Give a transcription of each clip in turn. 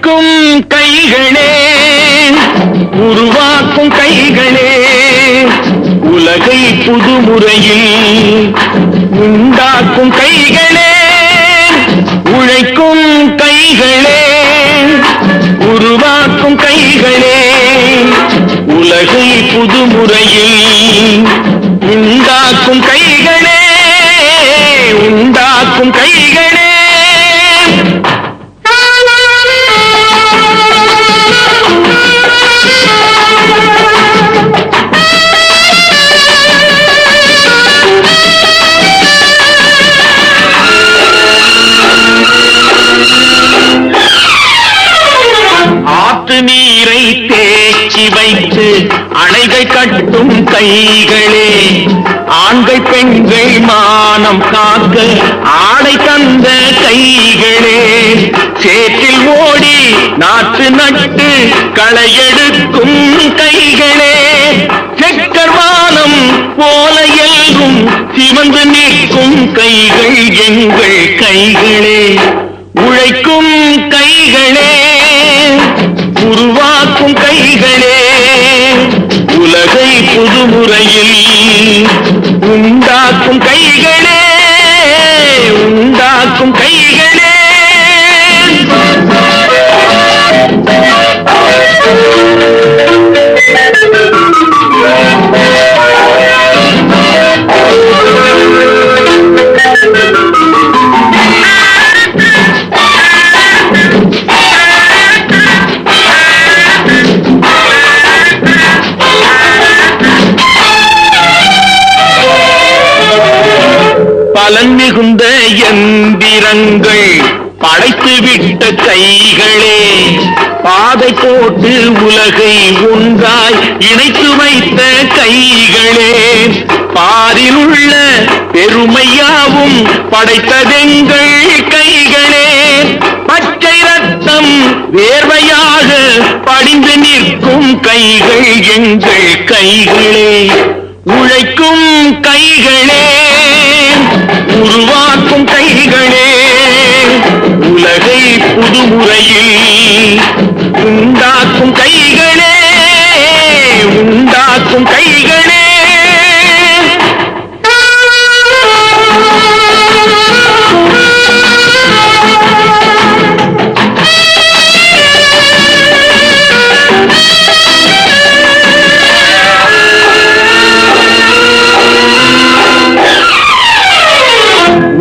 உழைக்கும் கைகளே, உருவாக்கும் கைகளே, உலகை புதுமுறையில் உண்டாக்கும் கைகளே, உழைக்கும் கைகளே, உருவாக்கும் கைகளே, உலகை புதுமுறையில் உண்டாக்கும் கைகளே, உண்டாக்கும் கைகளே. ஆற்று நீரை தேக்கி வைத்து அணைகள் கட்டும் கைகளே, ஆண்கள் பெண்கள் மானம் காக்க ஆடை தந்த கைகளே, சேற்றில் ஓடி நாற்று நட்டு களையெடுக்கும் கைகளே, செக்கர்வானம் போல எல்லும் சிவந்து நிற்கும் கைகள் எங்கள் கைகளே. உழைக்கும் கைகளே, உருவாக்கும் கைகளே, உலகை புதுமுறையில் உண்டாக்கும் கைகளே, உண்டாக்கும் கைகளே. பலன் மிகுந்த எந்திரங்கள் படைத்துவிட்ட கைகளே, பாதை போட்டு உலகை ஒன்றாய் இணைத்து வைத்த கைகளே, பாரில் உள்ள பெருமையாவும் படைத்ததெங்கள் கைகளே, பச்சை ரத்தம் வேர்வையாக படிந்து நிற்கும் கைகள் எங்கள் கைகளே. உழைக்கும் கைகளே, உருவாக்கும் கைகளே, உலகை புதுமுறையில் உண்டாக்கும் கைகளே, உண்டாக்கும் கைகளே.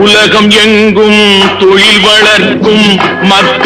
உலகம் எங்கும் தொழில் வளர்க்கும் மக்கள்